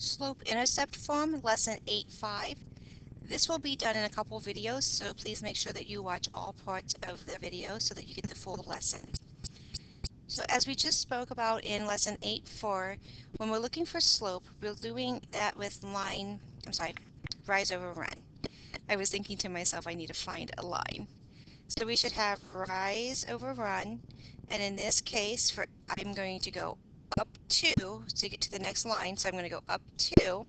Slope Intercept Form, Lesson 8.5. This will be done in a couple videos, so please make sure that you watch all parts of the video so that you get the full lesson. So as we just spoke about in Lesson 8.4, when we're looking for slope, we're doing that with rise over run. I was thinking to myself, I need to find a line. So we should have rise over run, and in this case, I'm going to go up 2 to get to the next line, so I'm going to go up 2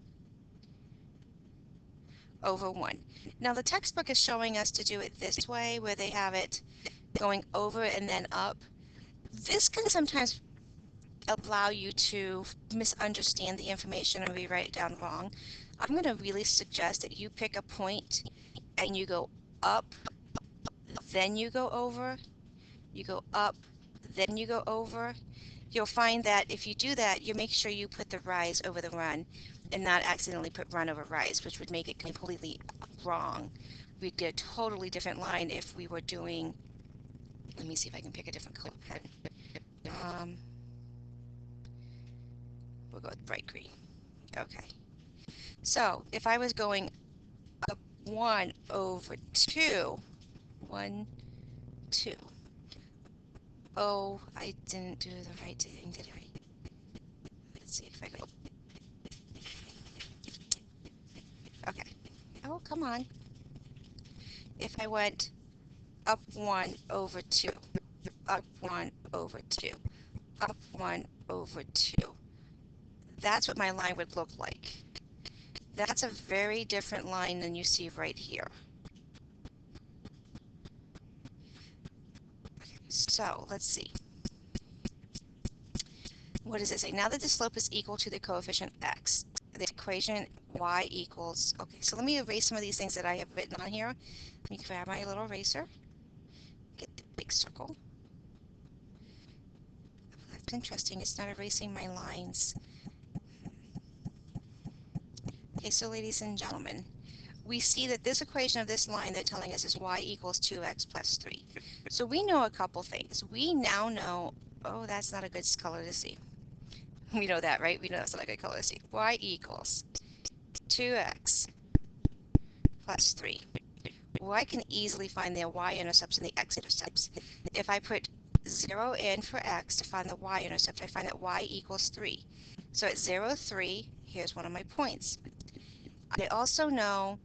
over 1. Now the textbook is showing us to do it this way, where they have it going over and then up. This can sometimes allow you to misunderstand the information and rewrite it down wrong. I'm going to really suggest that you pick a point and you go up, then you go over, you go up, then you go over. You'll find that if you do that, you make sure you put the rise over the run and not accidentally put run over rise, which would make it completely wrong. We'd get a totally different line if we were doing, let me see if I can pick a different color pen. We'll go with bright green. Okay. So if I was going up 1 over 2, 1, 2. Oh, I didn't do the right thing, did I? Let's see if I go. Okay. Oh, come on. If I went up 1 over 2, up 1 over 2, up 1 over 2, that's what my line would look like. That's a very different line than you see right here. So let's see. What does it say? Now that the slope is equal to the coefficient x, the equation y equals, okay, so let me erase some of these things that I have written on here. Let me grab my little eraser, get the big circle. That's interesting, it's not erasing my lines. Okay, so ladies and gentlemen, we see that this equation of this line they're telling us is y equals 2x plus 3. So we know a couple things. We now know, oh, that's not a good color to see. We know that, right? We know that's not a good color to see. Y equals 2x plus 3. Well, I can easily find the y-intercepts and the x-intercepts. If I put 0 in for x to find the y-intercept, I find that y equals 3. So at 0, 3, here's one of my points. I also know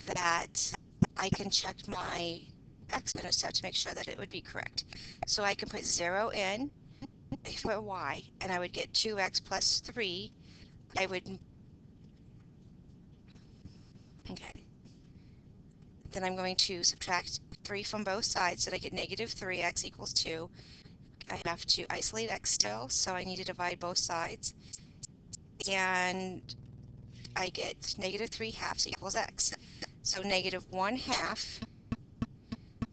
that I can check my x-intercept to make sure that it would be correct. So I can put 0 in for y, and I would get 2x plus 3. I would, okay. Then I'm going to subtract 3 from both sides so that I get negative 3x equals 2. I have to isolate x still, so I need to divide both sides. And I get negative 3 halves equals x. So negative 1 half,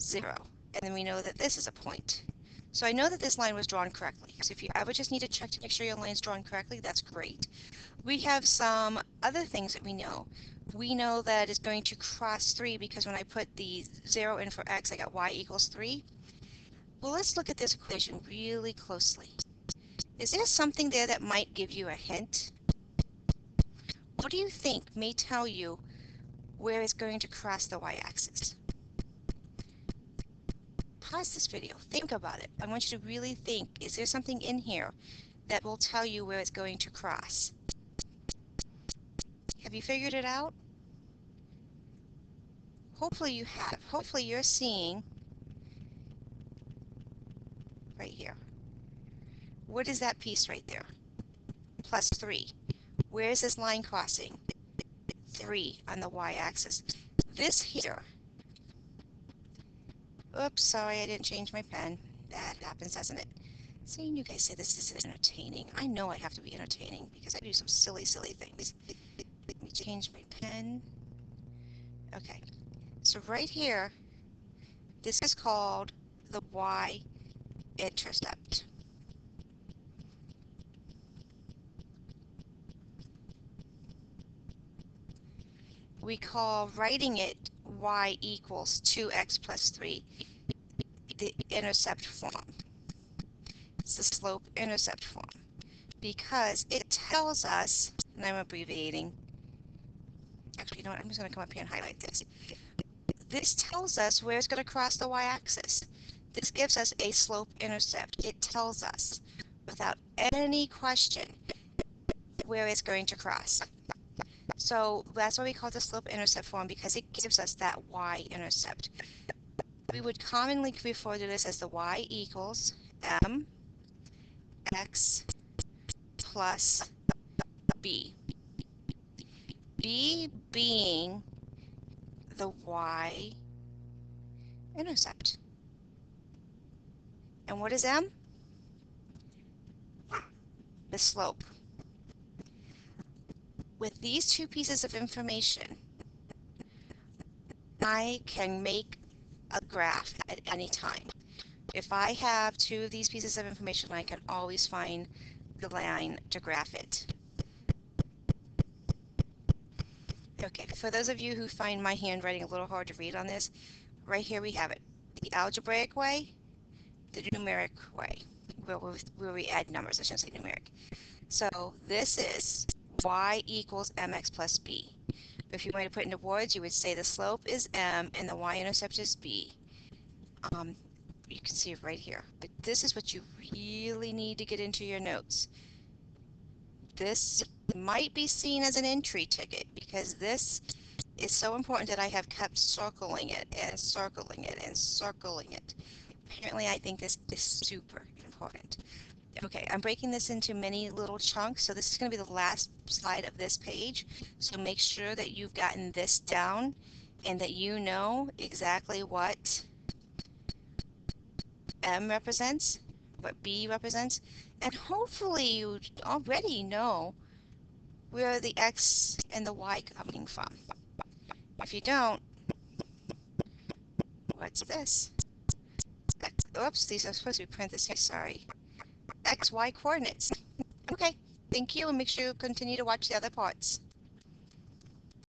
0. And then we know that this is a point. So I know that this line was drawn correctly. So if you ever just need to check to make sure your line is drawn correctly, that's great. We have some other things that we know. We know that it's going to cross 3 because when I put the 0 in for x, I got y equals 3. Well, let's look at this equation really closely. Is there something there that might give you a hint? What do you think may tell you where it's going to cross the y-axis? Pause this video. Think about it. I want you to really think. Is there something in here that will tell you where it's going to cross? Have you figured it out? Hopefully you have. Hopefully you're seeing right here. What is that piece right there? Plus 3. Where is this line crossing? 3 on the y-axis. This here. Oops, sorry, I didn't change my pen. That happens, doesn't it? Seeing you guys say this is entertaining. I know I have to be entertaining because I do some silly, silly things. Let me change my pen. Okay, so right here, this is called the y-intercept. We call writing it y equals 2x plus 3 the intercept form. It's the slope intercept form because it tells us and I'm abbreviating. Actually, you know what? I'm just going to come up here and highlight this. This tells us where it's going to cross the y-axis. This gives us a slope intercept. It tells us without any question where it's going to cross. So that's why we call it the slope intercept form, because it gives us that y-intercept. We would commonly refer to this as the y equals mx plus b. B being the y-intercept. And what is m? The slope. With these two pieces of information, I can make a graph at any time. If I have two of these pieces of information, I can always find the line to graph it. Okay, for those of you who find my handwriting a little hard to read on this, right here we have it. The algebraic way, the numeric way, where we add numbers, I shouldn't say numeric. So this is y equals mx plus b. If you want to put into words, you would say the slope is m and the y-intercept is b. You can see it right here. But this is what you really need to get into your notes. This might be seen as an entry ticket because this is so important that I have kept circling it and circling it and circling it. Apparently, I think this is super important. Okay, I'm breaking this into many little chunks, so this is going to be the last slide of this page. So make sure that you've gotten this down and that you know exactly what M represents, what B represents, and hopefully you already know where the X and the Y coming from. If you don't, what's this? Oops, these are supposed to be parentheses, sorry. X, Y coordinates. Okay, thank you, and make sure you continue to watch the other parts.